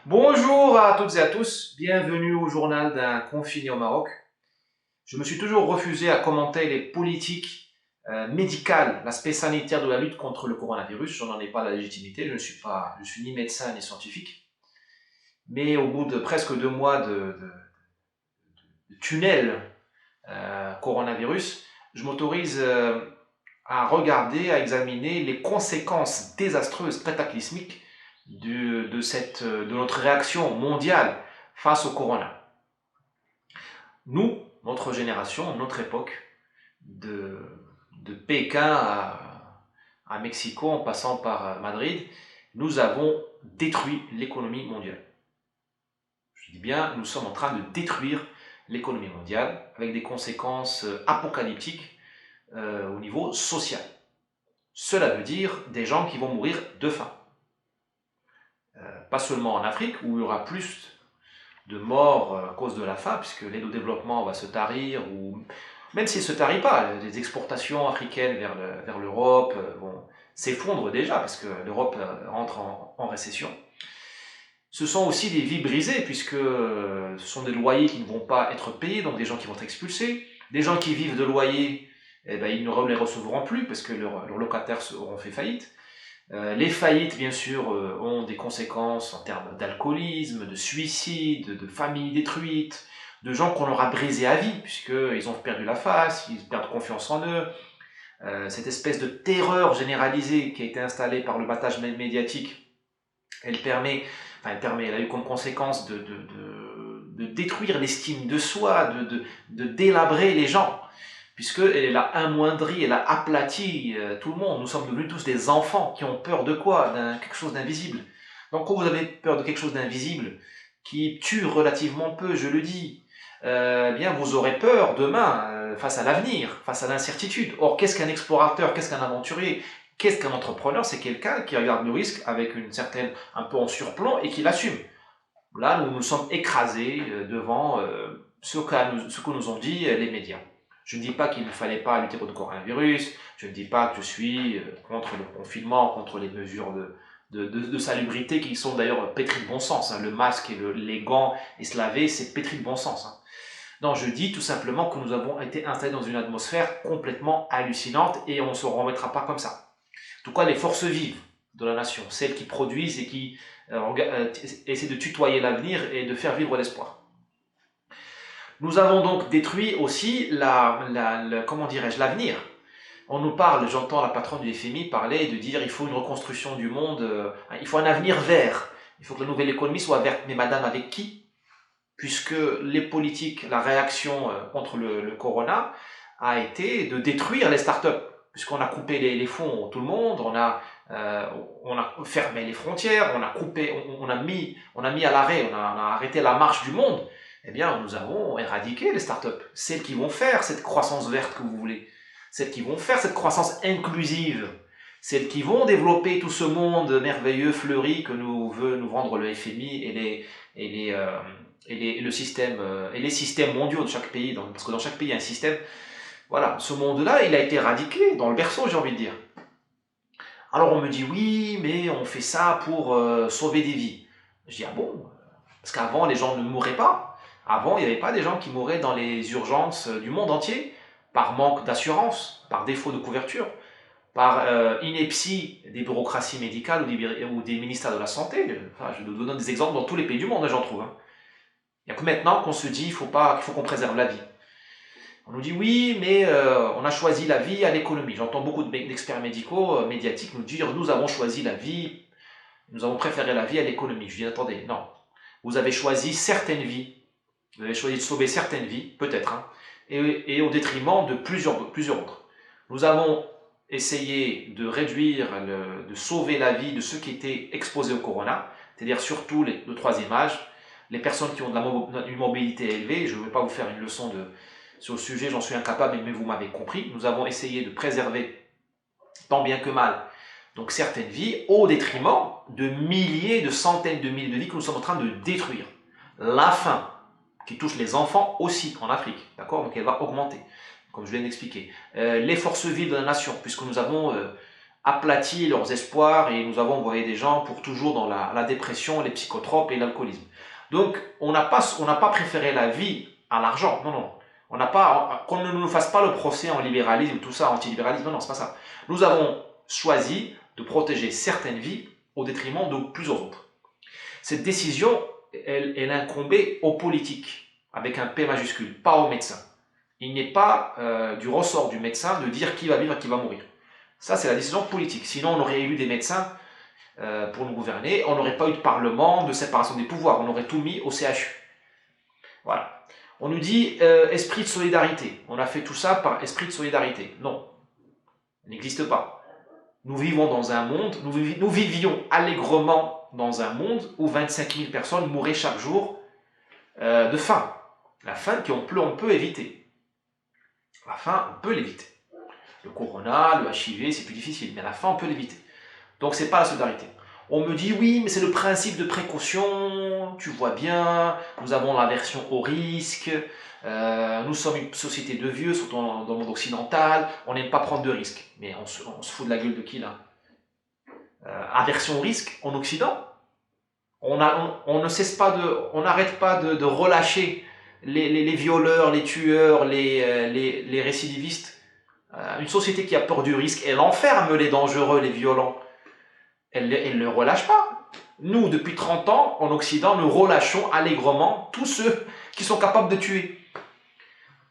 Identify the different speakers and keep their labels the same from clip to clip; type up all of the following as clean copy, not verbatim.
Speaker 1: Bonjour à toutes et à tous, bienvenue au journal d'un confiné au Maroc. Je me suis toujours refusé à commenter les politiques médicales, l'aspect sanitaire de la lutte contre le coronavirus. Je n'en ai pas la légitimité, je suis ni médecin ni scientifique. Mais au bout de presque 2 mois de tunnel coronavirus, je m'autorise à regarder, à examiner les conséquences désastreuses, cataclysmiques de notre réaction mondiale face au corona. Nous, notre génération, notre époque, de, de Pékin à Mexico en passant par Madrid, nous avons détruit l'économie mondiale. Je dis bien, nous sommes en train de détruire l'économie mondiale avec des conséquences apocalyptiques au niveau social. Cela veut dire des gens qui vont mourir de faim. Pas seulement en Afrique, où il y aura plus de morts à cause de la faim, puisque l'aide au développement va se tarir, ou même s'il ne se tarit pas, les exportations africaines vers l'Europe vont s'effondrer déjà, parce que l'Europe entre en récession. Ce sont aussi des vies brisées, puisque ce sont des loyers qui ne vont pas être payés, donc des gens qui vont être expulsés. Des gens qui vivent de loyers, eh ben, ils ne les recevront plus, parce que leurs locataires auront fait faillite. Les faillites, bien sûr, ont des conséquences en termes d'alcoolisme, de suicide, de familles détruites, de gens qu'on leur a brisés à vie, puisqu'ils ont perdu la face, ils perdent confiance en eux. Cette espèce de terreur généralisée qui a été installée par le battage médiatique, elle a eu comme conséquence de détruire l'estime de soi, de délabrer les gens, puisqu'elle a amoindri, elle a aplati tout le monde. Nous sommes devenus tous des enfants qui ont peur de quoi? Quelque chose d'invisible. Donc quand vous avez peur de quelque chose d'invisible, qui tue relativement peu, je le dis, bien vous aurez peur demain face à l'avenir, face à l'incertitude. Or, qu'est-ce qu'un explorateur, qu'est-ce qu'un aventurier, qu'est-ce qu'un entrepreneur? C'est quelqu'un qui regarde le risque avec une certaine, un peu en surplomb et qui l'assume. Là, nous nous sommes écrasés devant ce que nous ont dit les médias. Je ne dis pas qu'il ne fallait pas lutter contre le coronavirus, je ne dis pas que je suis contre le confinement, contre les mesures de salubrité qui sont d'ailleurs pétries de bon sens. Hein. Le masque et les gants et se laver, c'est pétri de bon sens. Hein. Non, je dis tout simplement que nous avons été installés dans une atmosphère complètement hallucinante et on ne se remettra pas comme ça. En tout cas, les forces vives de la nation, celles qui produisent et qui essaient de tutoyer l'avenir et de faire vivre l'espoir. Nous avons donc détruit aussi comment dirais-je, l'avenir. On nous parle, j'entends la patronne du FMI parler de dire il faut une reconstruction du monde, il faut un avenir vert, il faut que la nouvelle économie soit verte. Mais madame, avec qui? Puisque les politiques, la réaction contre le corona a été de détruire les startups, puisqu'on a coupé les fonds tout le monde, on a fermé les frontières, on a mis à l'arrêt, on a arrêté la marche du monde. Eh bien, nous avons éradiqué les startups, celles qui vont faire cette croissance verte que vous voulez, celles qui vont faire cette croissance inclusive, celles qui vont développer tout ce monde merveilleux, fleuri que nous veut nous vendre le FMI et le système, et les systèmes mondiaux de chaque pays, parce que dans chaque pays il y a un système. Voilà, ce monde-là, il a été éradiqué dans le berceau, j'ai envie de dire. Alors on me dit oui, mais on fait ça pour sauver des vies. Je dis ah bon? Parce qu'avant les gens ne mouraient pas. Avant il n'y avait pas des gens qui mouraient dans les urgences du monde entier par manque d'assurance, par défaut de couverture, par ineptie des bureaucraties médicales ou des ministères de la santé. Enfin, je vous donne des exemples dans tous les pays du monde, j'en trouve. Hein. Il n'y a que maintenant qu'on se dit qu'il faut qu'on préserve la vie. On nous dit oui, mais on a choisi la vie à l'économie. J'entends beaucoup d'experts médicaux, médiatiques, nous dire nous avons choisi la vie, nous avons préféré la vie à l'économie. Je dis attendez, non. Vous avez choisi certaines vies, vous avez choisi de sauver certaines vies, peut-être, hein, et au détriment de plusieurs autres. Nous avons essayé de réduire, de sauver la vie de ceux qui étaient exposés au corona, c'est-à-dire surtout le troisième âge, les personnes qui ont une mobilité élevée. Je ne vais pas vous faire une leçon sur le sujet, j'en suis incapable, mais vous m'avez compris. Nous avons essayé de préserver, tant bien que mal, donc certaines vies, au détriment de milliers, de centaines de milliers de vies que nous sommes en train de détruire. La faim, qui touche les enfants aussi en Afrique, d'accord? Donc elle va augmenter, comme je viens d'expliquer. Les forces vives de la nation, puisque nous avons aplati leurs espoirs et nous avons envoyé des gens pour toujours dans la dépression, les psychotropes et l'alcoolisme. Donc, on n'a pas préféré la vie à l'argent. Non, non. On n'a pas, qu'on ne nous fasse pas le procès en libéralisme, tout ça, anti-libéralisme. Non, non, c'est pas ça. Nous avons choisi de protéger certaines vies au détriment de plusieurs autres. Cette décision, elle incombait aux politiques, avec un P majuscule, pas aux médecins. Il n'est pas du ressort du médecin de dire qui va vivre et qui va mourir. Ça, c'est la décision politique. Sinon, on aurait élu des médecins pour nous gouverner, on n'aurait pas eu de parlement, de séparation des pouvoirs, on aurait tout mis au CHU. Voilà. On nous dit esprit de solidarité. On a fait tout ça par esprit de solidarité. Non, il n'existe pas. Nous vivons dans un monde, nous vivions allègrement dans un monde où 25 000 personnes mouraient chaque jour de faim. La faim qu'on peut éviter. La faim, on peut l'éviter. Le corona, le HIV, c'est plus difficile, mais la faim, on peut l'éviter. Donc, c'est pas la solidarité. On me dit, oui, mais c'est le principe de précaution, tu vois bien, nous avons l'aversion au risque, nous sommes une société de vieux, surtout dans le monde occidental, on n'aime pas prendre de risques. Mais on se fout de la gueule de qui, là? Aversion au risque, en Occident, on ne cesse pas on n'arrête pas de relâcher les violeurs, les tueurs, les récidivistes. Une société qui a peur du risque, elle enferme les dangereux, les violents. Elle ne le relâche pas. Nous, depuis 30 ans, en Occident, nous relâchons allègrement tous ceux qui sont capables de tuer.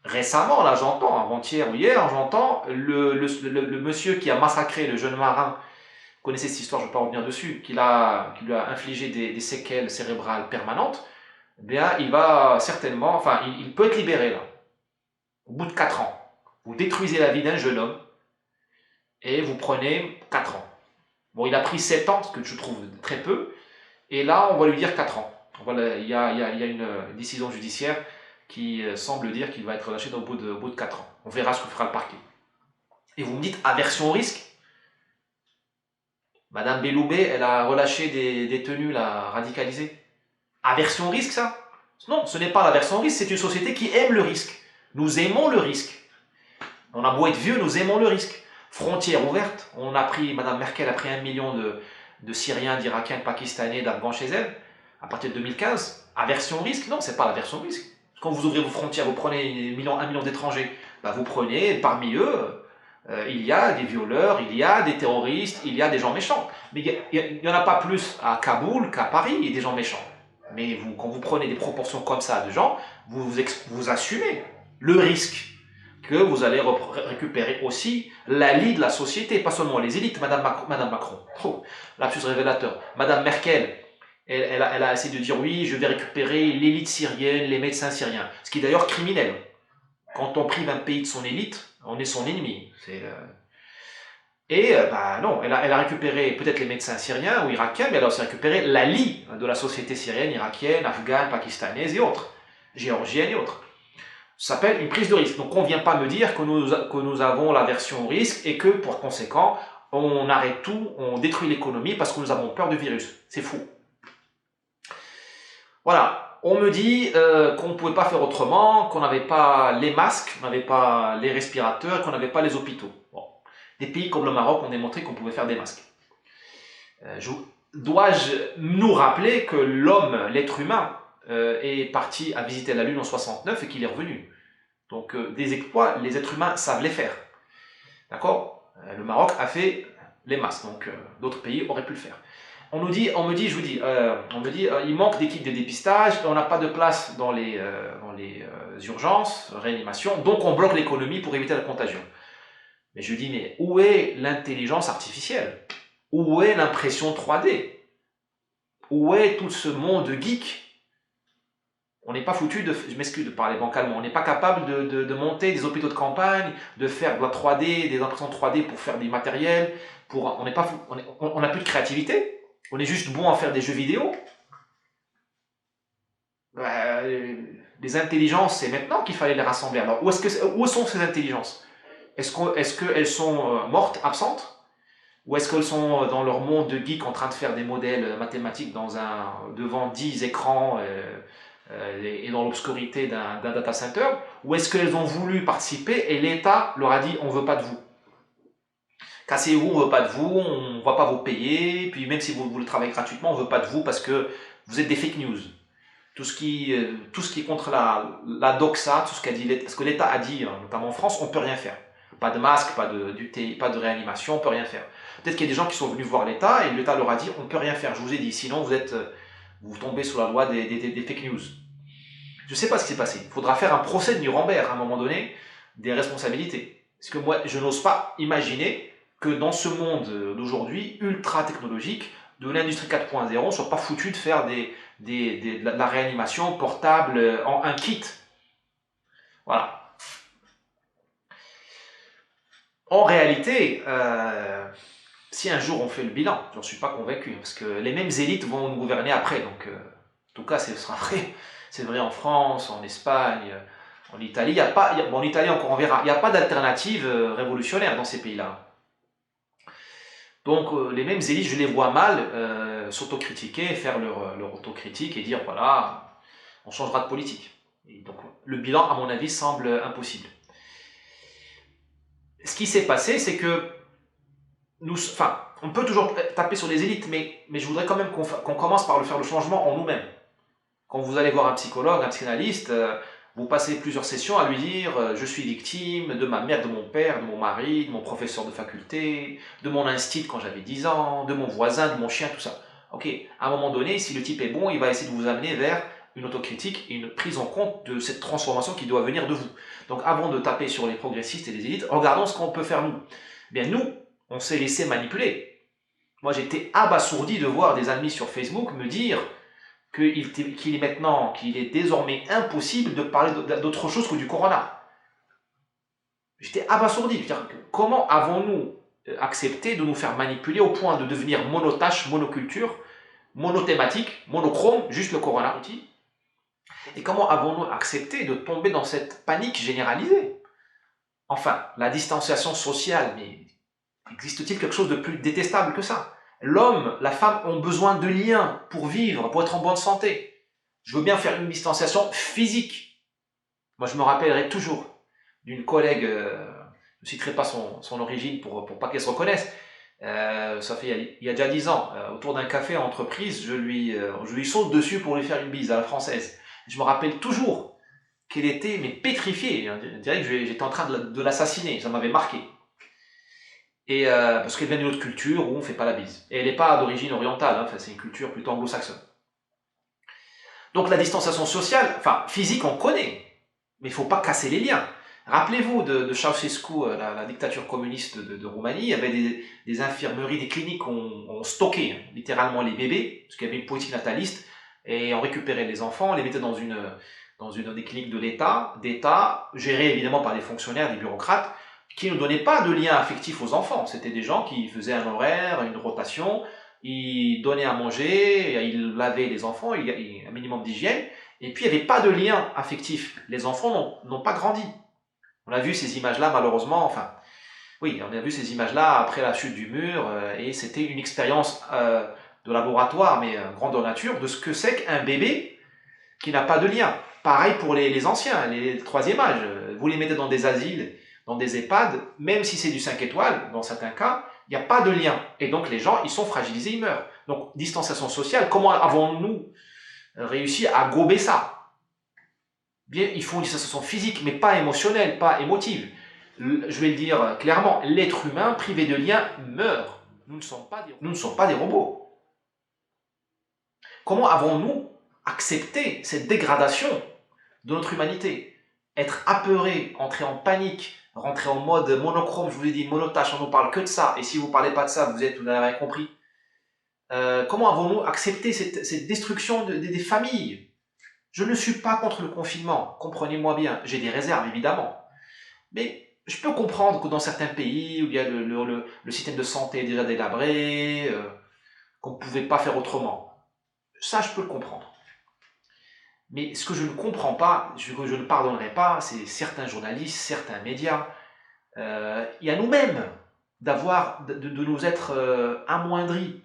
Speaker 1: Récemment, là, j'entends, avant-hier ou hier, j'entends le monsieur qui a massacré le jeune marin. Vous connaissez cette histoire, je ne vais pas revenir dessus, qui lui a infligé des séquelles cérébrales permanentes. Eh bien, il va certainement, enfin, il peut être libéré, là, au bout de 4 ans. Vous détruisez la vie d'un jeune homme et vous prenez 4 ans. Bon, il a pris 7 ans, ce que je trouve très peu, et là, on va lui dire 4 ans. Voilà, il y a une décision judiciaire qui semble dire qu'il va être relâché au bout de 4 ans. On verra ce que fera le parquet. Et vous me dites aversion au risque? Madame Belloubet, elle a relâché des détenus là, radicalisés. Aversion au risque, ça? Non, ce n'est pas l'aversion au risque, c'est une société qui aime le risque. Nous aimons le risque. On a beau être vieux, nous aimons le risque. Frontières ouvertes, Madame Merkel a pris 1 million de Syriens, d'Irakiens, de Pakistanais, d'Afghans chez elle, à partir de 2015. Aversion au risque? Non, c'est pas l'aversion au risque. Quand vous ouvrez vos frontières, vous prenez 1 million d'étrangers, bah vous prenez, parmi eux, il y a des violeurs, il y a des terroristes, il y a des gens méchants. Mais il n'y en a pas plus à Kaboul qu'à Paris, il y a des gens méchants. Mais quand vous prenez des proportions comme ça de gens, vous assumez le risque que vous allez récupérer aussi l'allié de la société, pas seulement les élites. Madame Macron, oh, lapsus révélateur. Madame Merkel, elle a essayé de dire oui, je vais récupérer l'élite syrienne, les médecins syriens. Ce qui est d'ailleurs criminel. Quand on prive un pays de son élite, on est son ennemi. Non, elle a récupéré peut-être les médecins syriens ou irakiens, mais elle a aussi récupéré l'allié de la société syrienne, irakienne, afghane, pakistanaise et autres, géorgienne et autres. Ça s'appelle une prise de risque. Donc on ne vient pas me dire que nous avons l'aversion au risque et que, pour conséquent, on arrête tout, on détruit l'économie parce que nous avons peur du virus. C'est fou. Voilà. On me dit qu'on ne pouvait pas faire autrement, qu'on n'avait pas les masques, qu'on n'avait pas les respirateurs, qu'on n'avait pas les hôpitaux. Bon. Des pays comme le Maroc ont démontré qu'on pouvait faire des masques. Dois-je nous rappeler que l'homme, l'être humain, est parti à visiter la Lune en 69 et qu'il est revenu. Donc des exploits, les êtres humains savent les faire. D'accord? Le Maroc a fait les masques, donc d'autres pays auraient pu le faire. On me dit, il manque d'équipes de dépistage, on n'a pas de place dans les urgences, réanimation, donc on bloque l'économie pour éviter la contagion. Mais je dis, mais où est l'intelligence artificielle? Où est l'impression 3D? Où est tout ce monde geek? On n'est pas foutu je m'excuse de parler bancalement, on n'est pas capable de monter des hôpitaux de campagne, de faire de la 3D, des impressions 3D pour faire des matériels, on n'a plus de créativité, on est juste bon à faire des jeux vidéo. Les intelligences, c'est maintenant qu'il fallait les rassembler. Alors, où sont ces intelligences? Est-ce qu'elles sont mortes, absentes? Ou est-ce qu'elles sont dans leur monde de geek en train de faire des modèles mathématiques devant 10 écrans et dans l'obscurité d'un data center? Ou est-ce qu'elles ont voulu participer et l'État leur a dit on ne veut pas de vous? Cassez-vous, on veut pas de vous, on va pas vous payer, puis même si vous voulez travailler gratuitement, on veut pas de vous parce que vous êtes des fake news. Tout ce qui est contre la doxa, tout ce qu'a dit l'État, ce que l'État a dit, hein, notamment en France, on peut rien faire. Pas de masque, pas de réanimation, on peut rien faire. Peut-être qu'il y a des gens qui sont venus voir l'État et l'État leur a dit on peut rien faire. Je vous ai dit, sinon vous tombez sous la loi des fake news. Je ne sais pas ce qui s'est passé. Il faudra faire un procès de Nuremberg à un moment donné des responsabilités. Parce que moi, je n'ose pas imaginer que dans ce monde d'aujourd'hui, ultra technologique, de l'industrie 4.0, on ne soit pas foutu de faire de la réanimation portable en un kit. Voilà. En réalité, si un jour on fait le bilan, j'en suis pas convaincu, parce que les mêmes élites vont nous gouverner après. Donc, en tout cas, ce sera vrai. C'est vrai en France, en Espagne, en Italie. Il y a pas, bon, en Italie encore on verra. Il n'y a pas d'alternative révolutionnaire dans ces pays-là. Donc les mêmes élites, je les vois mal s'autocritiquer, faire leur autocritique et dire voilà, on changera de politique. Et donc le bilan, à mon avis, semble impossible. Ce qui s'est passé, c'est que on peut toujours taper sur les élites, mais je voudrais quand même qu'on commence par faire le changement en nous-mêmes. Quand vous allez voir un psychologue, un psychanalyste, vous passez plusieurs sessions à lui dire je suis victime de ma mère, de mon père, de mon mari, de mon professeur de faculté, de mon instit quand j'avais 10 ans, de mon voisin, de mon chien, tout ça. Ok, à un moment donné, si le type est bon, il va essayer de vous amener vers une autocritique et une prise en compte de cette transformation qui doit venir de vous. Donc avant de taper sur les progressistes et les élites, regardons ce qu'on peut faire nous. Bien nous, on s'est laissé manipuler. Moi j'étais abasourdi de voir des amis sur Facebook me dire qu'il est désormais impossible de parler d'autre chose que du corona. J'étais abasourdi. C'est-à-dire comment avons-nous accepté de nous faire manipuler au point de devenir monotache, monoculture, monothématique, monochrome, juste le corona. Et comment avons-nous accepté de tomber dans cette panique généralisée? Enfin, la distanciation sociale, mais existe-t-il quelque chose de plus détestable que ça? L'homme, la femme ont besoin de liens pour vivre, pour être en bonne santé. Je veux bien faire une distanciation physique. Moi, je me rappellerai toujours d'une collègue, je ne citerai pas son origine pour pas qu'elle se reconnaisse. Ça fait il y a déjà 10 ans, autour d'un café en entreprise, je lui saute dessus pour lui faire une bise à la française. Je me rappelle toujours qu'elle était mais pétrifiée. On dirait que j'étais en train de l'assassiner. Ça m'avait marqué. Et parce qu'elle vient d'une autre culture où on ne fait pas la bise. Et elle n'est pas d'origine orientale, hein, c'est une culture plutôt anglo-saxonne. Donc la distanciation sociale, enfin physique, on connaît, mais il ne faut pas casser les liens. Rappelez-vous de Ceausescu, la dictature communiste de Roumanie, il y avait des infirmeries, des cliniques où on stockait littéralement les bébés, parce qu'il y avait une politique nataliste, et on récupérait les enfants, on les mettait dans des cliniques de d'État, gérées évidemment par des fonctionnaires, des bureaucrates, qui ne donnaient pas de lien affectif aux enfants. C'était des gens qui faisaient un horaire, une rotation, ils donnaient à manger, ils lavaient les enfants, il y a un minimum d'hygiène, et puis il n'y avait pas de lien affectif. Les enfants n'ont pas grandi. On a vu ces images-là malheureusement, enfin, oui, on a vu ces images-là après la chute du mur, et c'était une expérience de laboratoire, mais grandeur nature, de ce que c'est qu'un bébé qui n'a pas de lien. Pareil pour les anciens, les troisième âge. Vous les mettez dans des asiles, dans des EHPAD, même si c'est du 5 étoiles, dans certains cas, il n'y a pas de lien. Et donc les gens, ils sont fragilisés, ils meurent. Donc, distanciation sociale, comment avons-nous réussi à gober ça? Bien, il faut une distanciation physique, mais pas émotionnelle, pas émotive. Je vais le dire clairement, l'être humain privé de lien meurt. Nous ne sommes pas des robots. Comment avons-nous accepté cette dégradation de notre humanité? Être apeuré, entrer en panique, rentrer en mode monochrome, je vous ai dit monotache, on ne parle que de ça, et si vous ne parlez pas de ça, vous n'avez rien compris. Comment avons-nous accepté cette destruction des familles? Je ne suis pas contre le confinement, comprenez-moi bien, j'ai des réserves évidemment, mais je peux comprendre que dans certains pays où il y a le système de santé est déjà délabré, qu'on ne pouvait pas faire autrement, ça je peux le comprendre. Mais ce que je ne comprends pas, ce que je ne pardonnerai pas, c'est certains journalistes, certains médias, et à nous-mêmes, de nous être amoindris.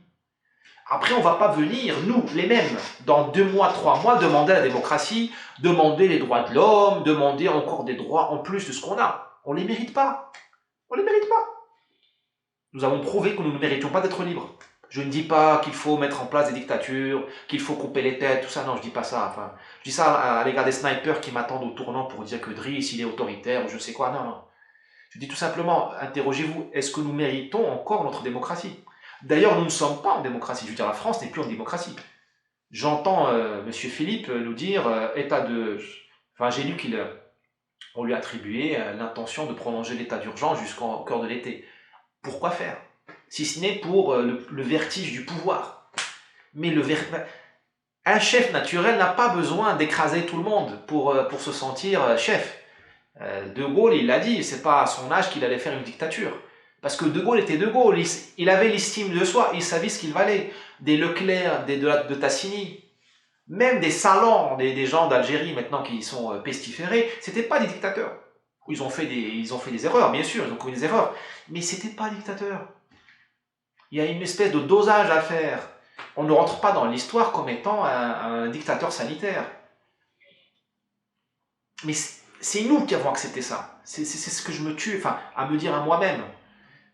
Speaker 1: Après, on ne va pas venir, nous, les mêmes, dans 2 mois, 3 mois, demander la démocratie, demander les droits de l'homme, demander encore des droits en plus de ce qu'on a. On ne les mérite pas. On ne les mérite pas. Nous avons prouvé que nous ne méritions pas d'être libres. Je ne dis pas qu'il faut mettre en place des dictatures, qu'il faut couper les têtes, tout ça, non, je dis pas ça. Enfin, je dis ça à l'égard des snipers qui m'attendent au tournant pour dire que Driss, il est autoritaire, ou je sais quoi, non, non. Je dis tout simplement, interrogez-vous, est-ce que nous méritons encore notre démocratie? D'ailleurs, nous ne sommes pas en démocratie. Je veux dire, la France n'est plus en démocratie. J'entends M. Philippe nous dire état de... Enfin, j'ai lu qu'on lui attribuait l'intention de prolonger l'état d'urgence jusqu'au cœur de l'été. Pourquoi faire? Si ce n'est pour le vertige du pouvoir. Mais un chef naturel n'a pas besoin d'écraser tout le monde pour se sentir chef. De Gaulle, il l'a dit, c'est pas à son âge qu'il allait faire une dictature. Parce que De Gaulle était De Gaulle, il avait l'estime de soi, il savait ce qu'il valait. Des Leclerc, de Tassigny, même des salons, des gens d'Algérie maintenant qui sont pestiférés, c'était pas des dictateurs. Ils ont fait des erreurs, bien sûr, ils ont commis des erreurs, mais c'était pas des dictateurs. Il y a une espèce de dosage à faire. On ne rentre pas dans l'histoire comme étant un dictateur sanitaire. Mais c'est nous qui avons accepté ça. C'est ce que je me tue, enfin, à me dire à moi-même.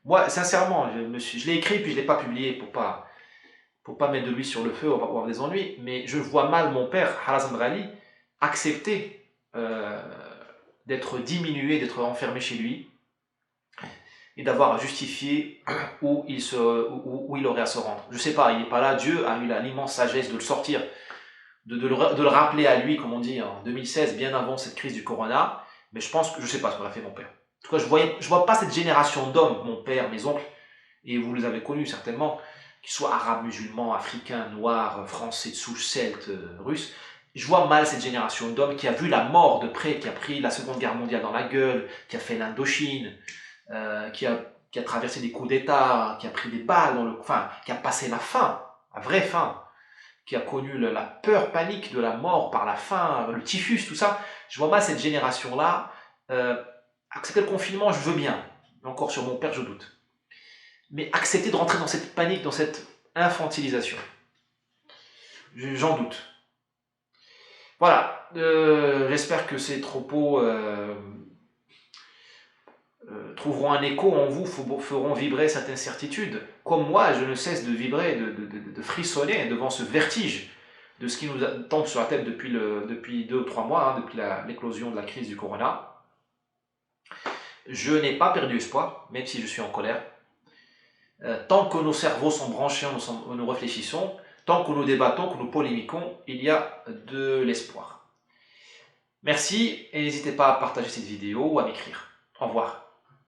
Speaker 1: Moi, sincèrement, je l'ai écrit puis je ne l'ai pas publié pour pas mettre de l'huile sur le feu ou avoir des ennuis, mais je vois mal mon père, Harazm Brali, accepter d'être diminué, d'être enfermé chez lui et d'avoir à justifier où il aurait à se rendre. Je ne sais pas, il n'est pas là, Dieu a eu l'immense sagesse de le sortir, de le rappeler à lui, comme on dit, en 2016, bien avant cette crise du corona, mais je pense que je ne sais pas ce qu'aurait fait mon père. En tout cas, je vois pas cette génération d'hommes, mon père, mes oncles, et vous les avez connus certainement, qu'ils soient arabes, musulmans, africains, noirs, français de souche, celtes, russes. Je vois mal cette génération d'hommes qui a vu la mort de près, qui a pris la Seconde Guerre mondiale dans la gueule, qui a fait l'Indochine, qui a traversé des coups d'État, qui a pris des balles, enfin, qui a passé la faim, la vraie faim, qui a connu la peur panique de la mort par la faim, le typhus, tout ça. Je vois mal cette génération-là. Accepter le confinement, je veux bien. Encore sur mon père, je doute. Mais accepter de rentrer dans cette panique, dans cette infantilisation, j'en doute. Voilà, j'espère que ces propos trouveront un écho en vous, feront vibrer cette incertitude. Comme moi, je ne cesse de vibrer, de frissonner devant ce vertige de ce qui nous tombe sur la tête depuis 2 ou 3 mois, hein, depuis l'éclosion de la crise du corona. Je n'ai pas perdu espoir, même si je suis en colère. Tant que nos cerveaux sont branchés, nous réfléchissons, tant que nous débattons, que nous polémiquons, il y a de l'espoir. Merci et n'hésitez pas à partager cette vidéo ou à m'écrire. Au revoir.